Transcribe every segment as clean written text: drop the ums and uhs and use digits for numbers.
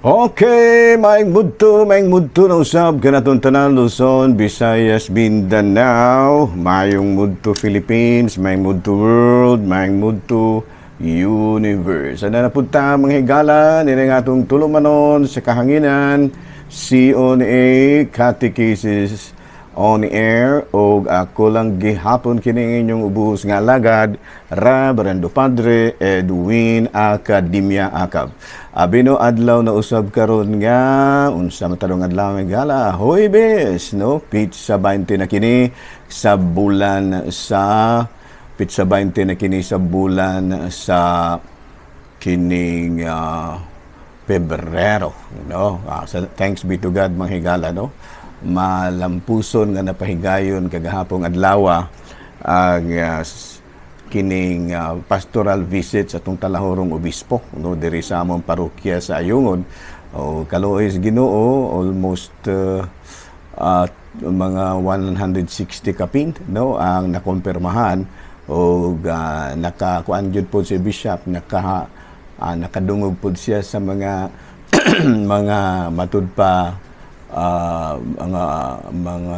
Okay, maing mudto na usab kanatong tanan Luzon, Visayas, Mindanao, mayong mudto Philippines, mayong mudto world, mayong mudto universe. Ana na punta mga higala nila nga atong tulumanon sa kahanginan, CONA Catechesis on air o ako lang gihapon kini inyong ubos nga lagad Reverendo Padre Edwin Academia Acab. Abino adlaw na usab karon nga unsa matarong adlaw nga gala Huwebes no pizza 20 na kini sa bulan sa pizza 20 na kini sa bulan sa kining Pebrero no. Thanks be to God mga higala no. Malampuson nga napahigayon kagahapong adlaw ang kining pastoral visit sa atong talahorong obispo no diri sa among parokya sa Ayungon o kaluoy sa Ginoo almost mga 160 kapin no ang nakompirmahan o nakakuan jud po si bishop nakadungog po siya sa mga mga matud pa mga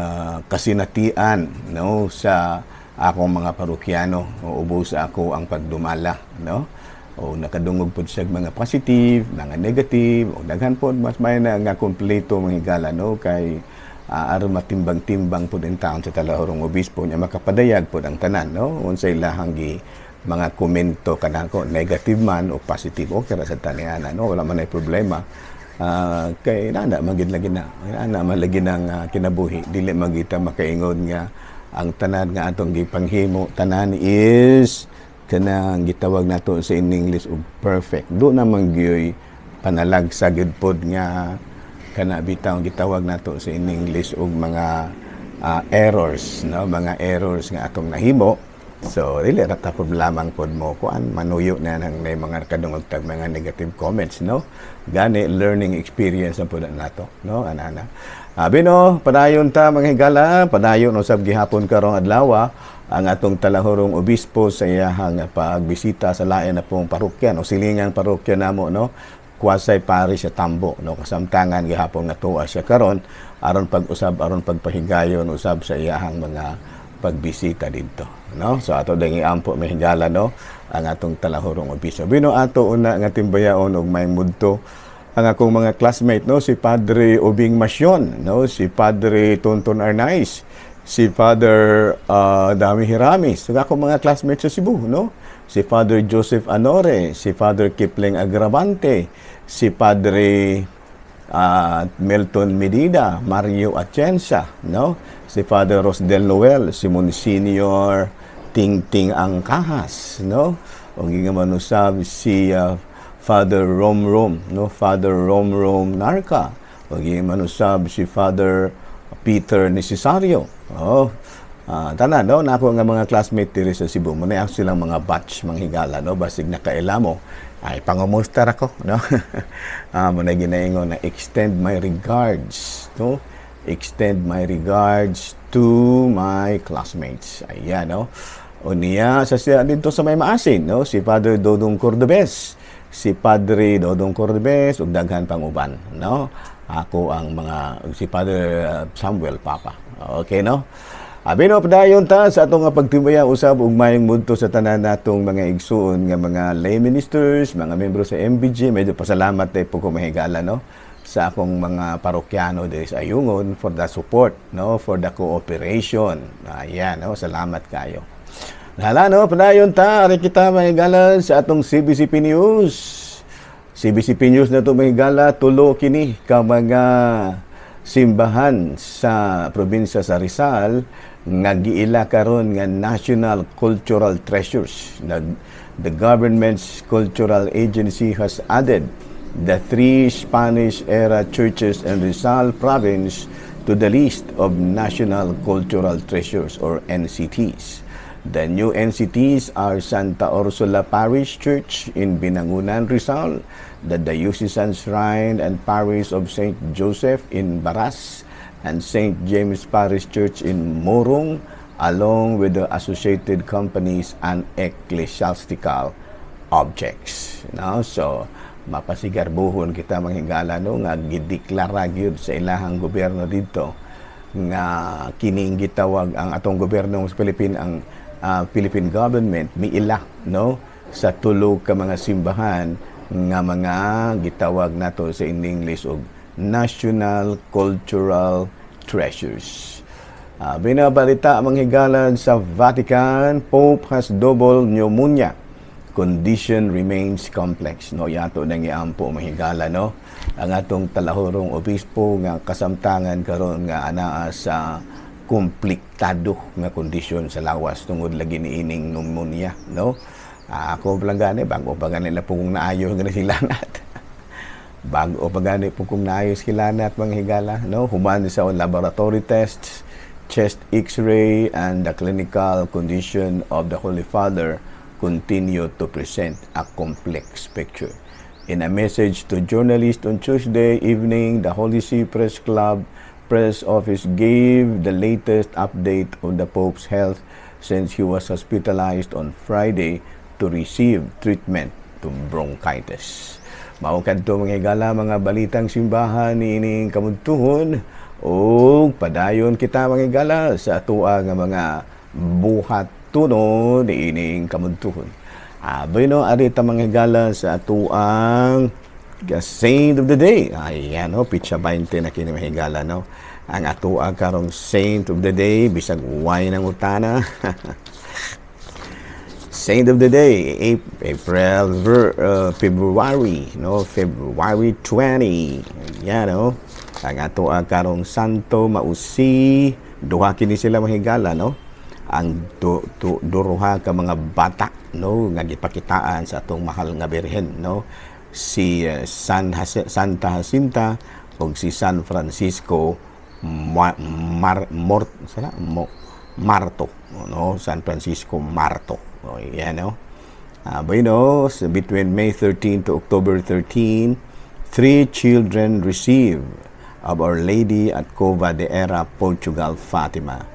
kasinatian no sa akong mga parokyano ubos ako ang pagdumala no o nakadungog pud siya mga positive mga negative o daghan pod mas may na nga kompleto mga higala no kay aron matimbang-timbang pud ang taon sa talahorong obispo nya makapadayag pud ang tanan no unsay lahang gi mga komento kanako negative man o positive o kaya sa taniana no wala man ay problema. Kay nana magid lagi na ana malagi ng kinabuhi dili magita makaingon nga ang tanan nga atong gipanghimo tanan is kanang gitawag nato sa English og perfect do naman gyoy panalag sa gud pod nga kana bitaw gitawag nato sa English og mga errors no mga errors nga atong nahimo. So, dili rata problemang pod mo kuan manuyo na nang may mga kadungog tag mga negative comments no. Gani learning experience na pod nato no ana. Bino padayon ta mga higala, padayon usab gihapon karong adlaw ang atong talahorong obispo sa iyahang pagbisita sa lain na pong parokya no silingang parokya namo no. Kuwasay parish sa Tambo no kasamtangan gihapon natuwa siya karon aron pag-usab aron pagpahigayon usab sa iyahang mga pagbisita dito no so ato ding iampo may higala no ang atong talahorong obispo bino ato una nga timbayaon og may mudto ang akong mga classmate no si Padre Obing Masyon no si Padre Tonton Arnaiz si Father Dami Hiramis so akong mga classmates sa Cebu no si Father Joseph Anore si Father Kipling Agravante si Padre Milton Medina Mario Atienza no si Father Rosdel Noel, si Monsignor Ting Angkahas, no? O gingamanusab si Father Rom no? Father Rom Narca. O gingamanusab si Father Peter Necesario. Oh, tanan, no? Nako nga mga classmate diri sa Cebu. Muna silang mga batch, mga higala, no? Basig nakailamo. Ay, pangumustar ako, no? Muna ginaingon na extend my regards, no? Extend my regards to my classmates. Ayan, no? O niya, sa dito sa may maasin, no? Si Father Dodong Cordobes, si Padre Dodong Cordobes, ug daghan pang uban, no? Ako ang si Father Samuel Papa. Okay, no? Abino padayon ta sa atong pagtimbaya usab og mayong mudto sa tanan natong mga igsuon nga mga lay ministers, mga membro sa MBG. Medyo pasalamat tay po ko mahigala, no? Sa akong mga parokyano diri sa Ayungon for the support no for the cooperation. Ayan no salamat kayo. Hala no padayon ta ari kita mahigala sa atong CBCP News. CBCP News na to mahigala tulo kini ka mga simbahan sa probinsya sa Rizal nga giila karon nga National Cultural Treasures. The government's cultural agency has added the 3 Spanish-era churches in Rizal Province to the list of National Cultural Treasures or NCTs. The new NCTs are Santa Ursula Parish Church in Binangunan, Rizal, the Diocesan Shrine and Parish of St. Joseph in Baras, and St. James Parish Church in Morong, along with the associated companies and ecclesiastical objects. Now, so mapasigarbuhon kita mga higala no nga gideklara gyud sa ilahang gobyerno dito nga kining gitawag ang atong gobyerno sa Philippines ang Philippine government miila no sa tulo ka mga simbahan nga mga gitawag nato sa English og National Cultural Treasures. Binabalita mga higala sa Vatican, Pope has double pneumonia. Condition remains complex. No, yato nang iampo mahigala no. Ang atong talahorong obispo nga kasamtangan karon nga anaa sa kompliktado nga kondisyon sa lawas tungod lagi ni ining pneumonia no. Ako lang gani bago pa gani na pong naayo nga silanat. Bago pa gani po kung naayo silanat mga higala no. Human sa laboratory tests, chest x-ray and the clinical condition of the Holy Father continue to present a complex picture. In a message to journalists on Tuesday evening, the Holy See Press Club press office gave the latest update on the Pope's health since he was hospitalized on Friday to receive treatment to bronchitis. Mao kadto mga higala mga balitang simbahan niining kamuntuhon o padayon kita mga higala sa atua nga mga buhat tuno ni ining kamuntuhon. Bueno, arita mga higala sa atuang Saint of the Day. Ayan, no, pitsa 20 na kini mga higala, no. Ang atua karong Saint of the Day, bisag way ng utana. Saint of the Day, February, no, February 20. Ayan, no. Ang atua karong Santo Mausi, duha kini sila mga higala, no. Ang duruha ka mga bata no nga gipakitaan sa atong mahal nga birhen no si Santa Jacinta ug si San Francisco Marto no San Francisco Marto yan no bueno between May 13 to October 13 3 children received of Our Lady at Cova de Era, Portugal, Fatima.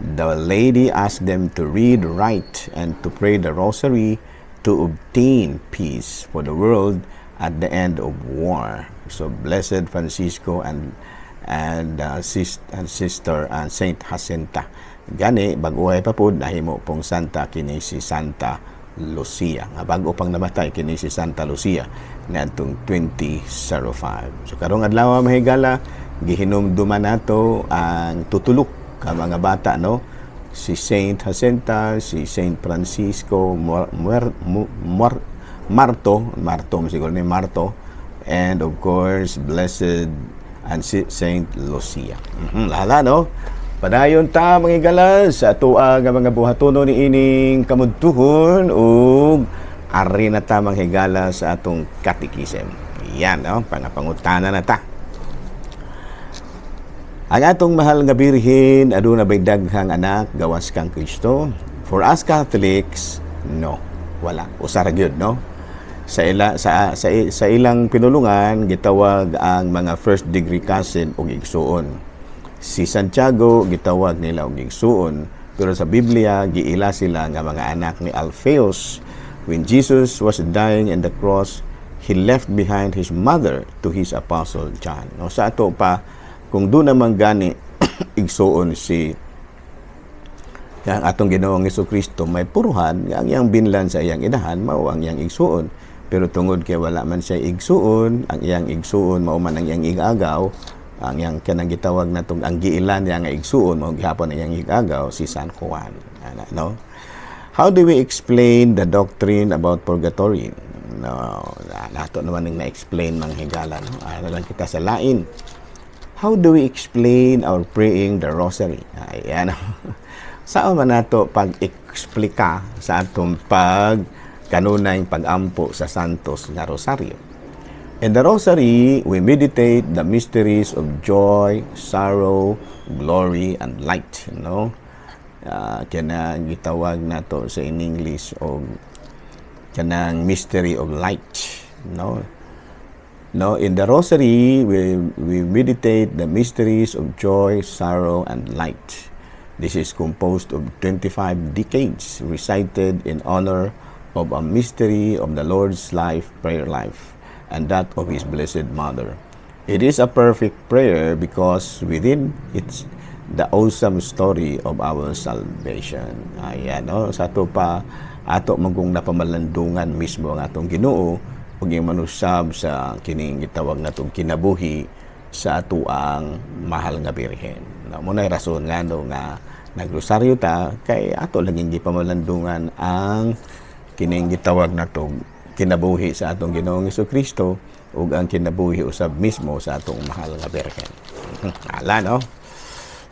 The lady asked them to read, write, and to pray the rosary to obtain peace for the world at the end of war. So, Blessed Francisco and Sister Saint Jacinta. Gani, baguhay pa po, nahimo pong Santa kini si Santa Lucia. Nga bago pang namatay kini si Santa Lucia na itong 2005. So, karong adlaw mahigala, gihinumduman nato ang tutulok ka mga bata no si Saint Jacinta, si Saint Francisco Marto siguro ni Marto, and of course Blessed and Saint Lucia. Lahala no padayon ta mga galas sa tua nga mga buhatono ni ining kamudtuhon ug ari na ta mga higala sa atong katikisem. Yan no pangapangutana na ta. Ang atong mahal nga birhen aduna bay daghang anak gawas kang Kristo. For us Catholics, no, wala. Usara gyud no. Sa ilang pinulungan gitawag ang mga first degree cousin og igsuon. Si Santiago gitawag nila og igsuon, pero sa Biblia giila sila nga mga anak ni Alphaeus. When Jesus was dying on the cross, he left behind his mother to his apostle John. No, sa ato pa kung doon naman gani igsuon si ang atong Ginoong Jesucristo may puruhan ang iyang binlan sa iyang inahan mao ang iyang igsuon, pero tungod kay wala man siya igsuon, ang iyang igsuon mao man ang iyang igagaw, ang iyang kanang gitawag natong ang giilan niya nga igsuon mao gihapon ang iyang igagaw si San Juan no. How do we explain the doctrine about purgatory? No, nato naman ning na-explain mga higala no. Lang kita sa lain. How do we explain our praying the rosary? Ayan. Saan man nato pag-explika sa atong kanunay pag-ampo sa santos nga rosaryo? In the rosary, we meditate the mysteries of joy, sorrow, glory, and light. No? Kaya gitawag nato sa in English o kanang mystery of light. No? No, in the rosary, we meditate the mysteries of joy, sorrow, and light. This is composed of 25 decades recited in honor of a mystery of the Lord's life, prayer life. and that of His Blessed Mother. It is a perfect prayer because within it's the awesome story of our salvation. Ayan, no? Sa ato pa, ato magkong napamalandungan mismo ang atong Ginoo, ug yung manusab sa kining gitawag natong kinabuhi sa ato ang mahal nga Birhen. No, muna rason nga no, nga nagrosaryo ta kay ato laging gipamalandungan ang kining gitawag natong kinabuhi sa atong Ginoong Hesukristo ug ang kinabuhi usab mismo sa atong mahal nga Birhen. Ala no?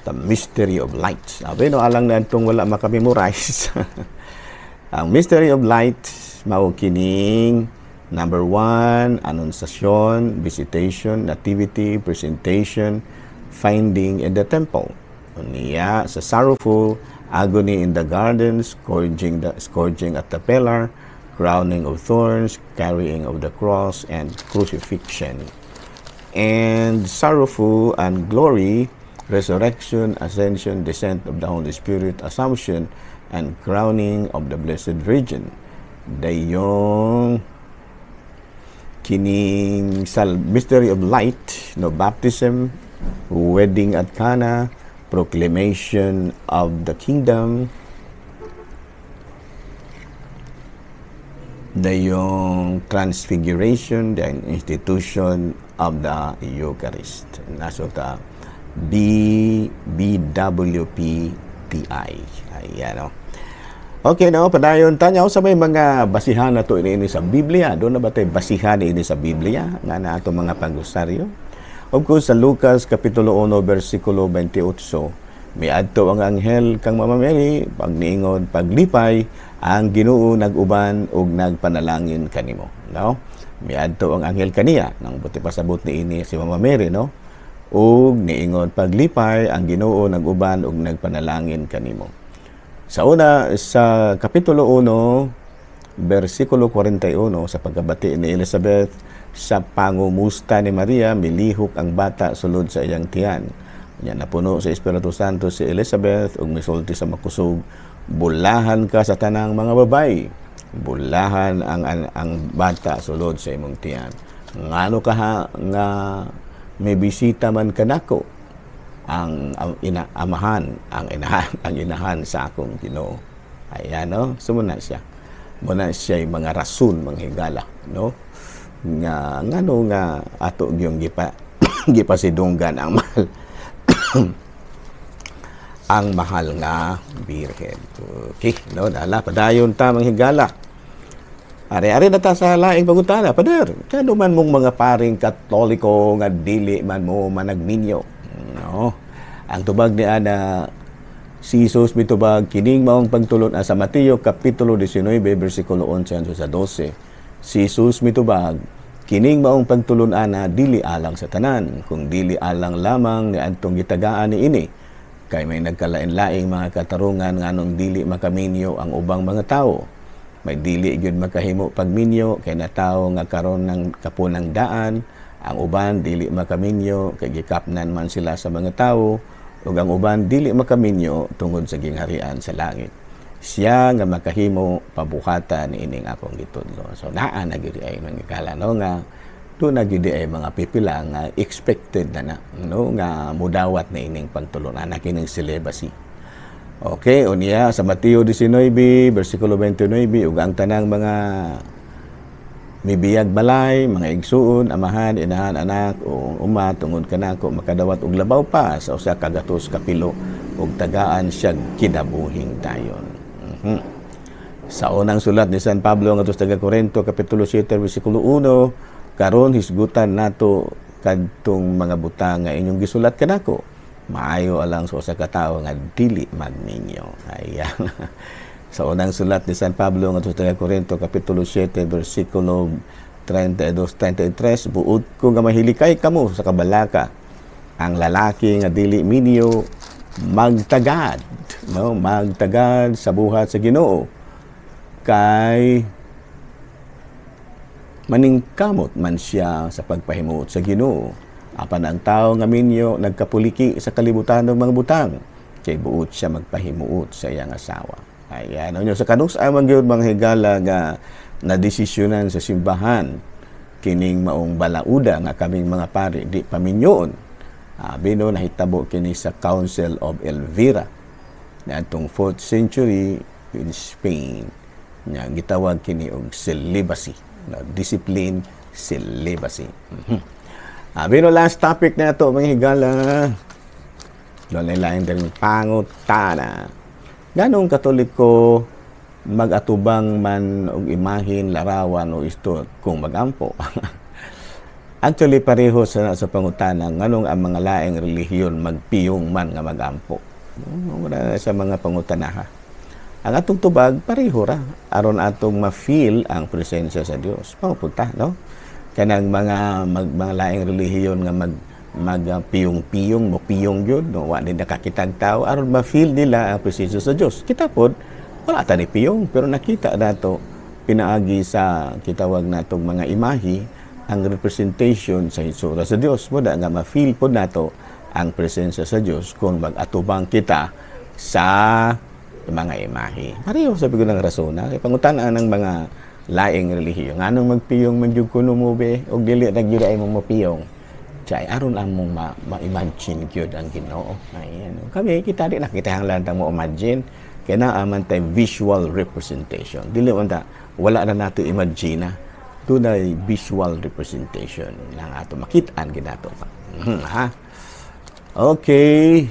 The mystery of light. Sabi no, alang na itong wala makamemorize. Ang mystery of light, mao kining number 1, annunciation, visitation, nativity, presentation, finding in the temple. Unya sa sorrowful, agony in the garden, scourging at the pillar, crowning of thorns, carrying of the cross, and crucifixion. And sorrowful and glory, resurrection, ascension, descent of the Holy Spirit, assumption, and crowning of the Blessed Virgin. Dayong kining mystery of light, no, baptism, wedding at Cana, proclamation of the kingdom, dayong transfiguration, the institution of the Eucharist. Naso ta BWPTI. Ayan, no? Okay, no? Padayon tanyaw sa may mga basihan na to ini sa Biblia. Doon na ba tayo basihan ini sa Biblia? Nga na ito mga panggusaryo. Of course, sa Lucas, Kapitulo 1, versikulo 28, may adto ang anghel kang Mama Mary, pagniingon, paglipay, ang Ginoo nag-uban ug nagpanalangin kanimo. No? May adto ang anghel kaniya, nang buti pasabot ni ini si Mama Mary, no? Ug niingon paglipay ang Ginoo nag-uban ug nagpanalangin kanimo. Sa una sa kapitulo 1 bersikulo 41 sa pagkabati ni Elizabeth sa pangumusta ni Maria, milihok ang bata sulod sa iyang tiyan. Nya napuno sa Espiritu Santo si Elizabeth ug misulti sa makusog, bulahan ka sa tanang mga babay. Bulahan ang bata sulod sa imong tiyan. Ngano ka nga may bisita man kanako ang inahan sa akong Ginoo. Ayan, no? Sumuna siya. Muna siya yung mga rason, mga higala, no? Ngano nga ato yung gipasidunggan ang mahal ang mahal nga Birhen. Okay, no? Dala, padayon ta mga higala. Ari-ari na ta sa laing pagutana, pader. Kano man mong mga paring Katoliko nga dili man mo managminyo. No? Ang tubag ni Ana, si Jesus mitubag, kining maong pagtulon sa Mateo Kapitulo 19, versikulo 11 sa 12. Si Jesus mitubag, kining maong pagtulon ana, dili alang sa tanan, kung dili alang lamang ni antong gitagaan ni ini. Kay may nagkalain-laing mga katarungan nganong dili makaminyo ang ubang mga tao. May dili gyud makahimo pagminyo kay natawo nga karon ng kapunang daan, ang uban dili makaminyo kay gikapnan man sila sa mga tawo, ug ang uban dili makaminyo tungod sa gingharian sa langit. Siya nga makahimo pabuhatan ining akong gitudlo. So naa na gyud ay mangikala no nga do na gyud ay mga pipila nga expected na no nga mudawat na ining pagtulunan na kining celibacy. Okay, unya sa Mateo 19, versikulo 29, ug ang tanang mga mibiyag balay, mga igsuon, amahan, inahan, anak, o uma, tungod kanako, makadawat og labaw pa sa usa ka gatos kapilo, ug tagaan siya kinabuhing dayon. Sa unang sulat ni San Pablo ngadto sa Korinto, Kapitulo 7, versikulo 1, karon hisgutan nato kadtong mga butang nga inyong gisulat kanako. Maayo alang sa usa ka tawo nga dili magminyo. Ayan. Sa unang sulat ni San Pablo ngadto sa Korinto Kapitulo 7 versikulo 32-33, buot ko nga mahilikay kamo sa kabalaka, ang lalaki nga dili minyo magtagad, no? Magtagad sa buhat sa Ginoo kay maningkamot man siya sa pagpahimuot sa Ginoo. Apan ang tao nga minyo nagkapuliki sa kalibutan ng mga butang, kay buot siya magpahimuot sa iyang asawa. Ayan, sa kanus amang gyud mga higala nga na desisyonan sa simbahan kining maong balauda nga kaming mga pari di paminyoon. Bino nahitabo kini sa Council of Elvira na atong 4th century in Spain. Nga gitawag kini og celibacy, discipline celibacy. Bino last topic na ito mga higala. Lain din pangutana. Ganong Katoliko mag-atubang man og imahin, larawan o isto kung magampo. Actually pareho sa pangutana nganong ang mga laing relihiyon magpiyong man nga magampo. Wala sa mga pangutanaha. Ang atong tubag pareho ra aron atong ma-feel ang presensya sa Dios. Pamupunta, no? Kanang mga laing relihiyon nga magpiyong-piyong mo piyong yun, no? Wa din nakakitag tao aron ma-feel nila ang presensya sa Dios. Kita pod wala ta ni piyong pero nakita nato pinaagi sa kitawag natong mga imahe ang representation sa hitsura sa Dios. Moda nga ma-feel pod nato ang presensya sa Dios kung mag-atubang kita sa mga imahe. Pareho sabi ko ng rason na pangutan-an ng mga laing relihiyon nganong magpiyong man jud kuno mo be og dili nagyud ay mong mapiyong. Chay aron among ma-imagine gyud ang Ginoo. Ayan. Kami kita di nakita hanglan ta mo imagine kaya naaman tayo visual representation. Dili man ta wala na nato imagine doon ay visual representation lang ato makitaan ginato pa. Ha? Okay.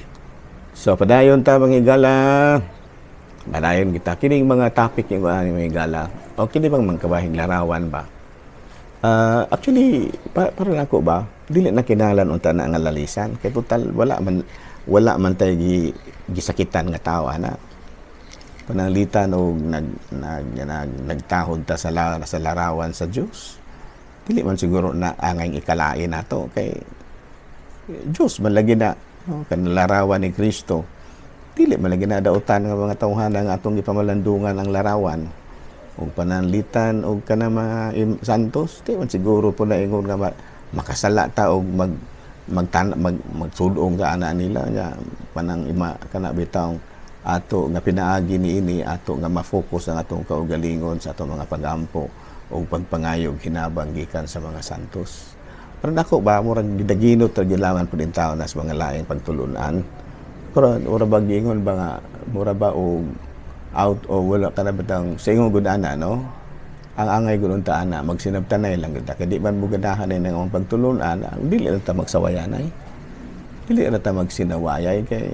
So padayon ta mga higala. Padayon kita kining mga topic yung mga higala. O kini bang mangkabahing larawan ba? Actually para nako ba dili na kinalan unta na ang lalisan kay total wala man tay gisakitan nga tawo ana pananglitan og nagtahod ta sa larawan sa Dios dili man siguro na angay ikalain nato kay Dios man lagi na kan larawan ni Kristo dili man lagi na dautan nga mga tawhana nga atong gipamalandungan ang larawan og pananlitan og kana mga santos di man siguro po na ingon nga makasala ta og magsudong sa ana nila nga panang ima kana bitaw ato nga pinaagi niini ato nga ma-focus ang atong kaugalingon sa atong mga pagampo o pagpangayog hinabang gikan sa mga santos. Pero nako ba murag gidaginot ra gilaman pud in tawo nas mga laing pagtulunan. Pero ora ba gingon ba nga mura ba og out o wala ka na batang sa ingong gudana, no? Ang angay gudunta ana magsinabtanay lang gud kay di man mo ganahan ay nang pagtulunan dili na ta magsawayanay. Dili na ta magsinawayay kay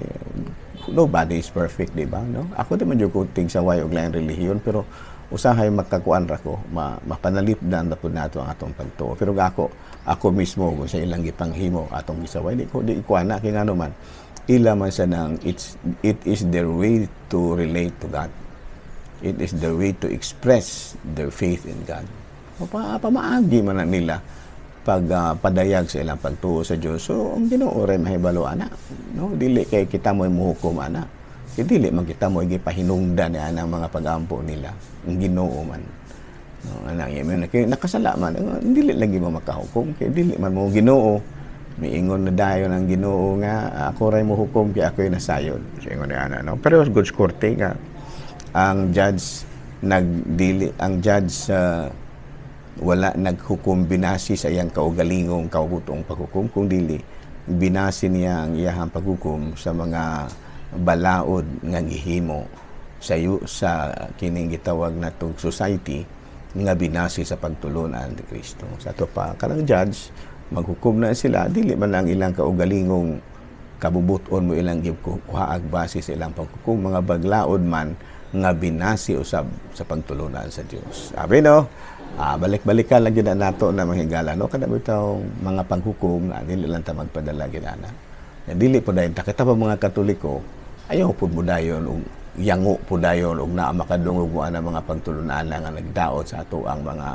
nobody is perfect, di ba, no? Ako di man jud ko ting saway og lain relihiyon pero usahay magkakuan ra ko mapanalipdan na pud nato ang atong pagtuo. Pero ako mismo kung sa ilang gipanghimo atong gisaway di ko ana kay ngano man ila man sa nang it is their way to relate to God. It is their way to express their faith in God. Pamaagi man na nila pag padayag sa ilang pagtuo sa Dios. So ang Ginoo ray mahibalo ana, no? Dili kay kita mo muhukom ana. Dili man kita mo gipahinungdan ni ana mga pagampo nila. Ang Ginoo man. No, ana yaman nakasala man dili lagi mo makahukom kay dili man mo Ginoo. Miingon na dayon ang Ginoo nga ako ray mohukom kay ako'y nasayod. So ingon ni ana, no? Pero good korte nga ang judge wala naghukom binasi sa iyang kaugalingong kaugutong paghukom kung dili binasi niya ang iyang paghukom sa mga balaod nga gihimo sa kining gitawag natong society nga binasi sa pagtulunan ni Kristo. Sa ato pa kanang judge maghukom na sila dili man lang ilang kaugalingong kabubuton mo ilang gikuhaag base sa ilang paghukom mga baglaod man nga binasi usab sa pagtulunan sa Dios. Sabi no, balik-balikan lang gid nato na mahigala no kada bitaw mga panghukom na dili lang ta magpadala gid ana. Dili po dayon ta kita pa mga Katoliko ayaw pud mo dayon og yango po dayon og naa makadungog mo ana mga pagtulunan nga nagdaot sa ato ang mga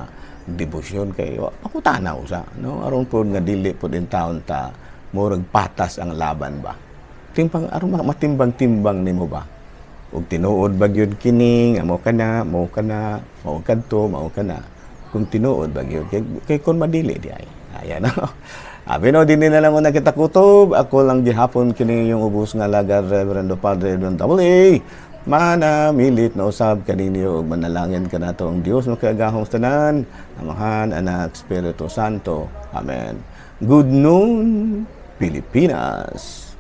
debosyon kay pakutanaw sa no aron pud nga dili pud in taon ta murag patas ang laban ba. Timbang aron matimbang-timbang nimo ba? Ug tinuod ba gyud kini nga mao kana mao kadto mao kana kung tinuod ba gyud kay kon madili di ay ayan no. Bino din na lang mo nakita kutob ako lang gihapon kini yung ubos nga lagar Reverendo Padre Don Tabuli manamilit na usab kaninyo ug manalangin kanato ang Dios makagahom tanan, Amahan, Anak, Espiritu Santo. Amen. Good noon, Pilipinas.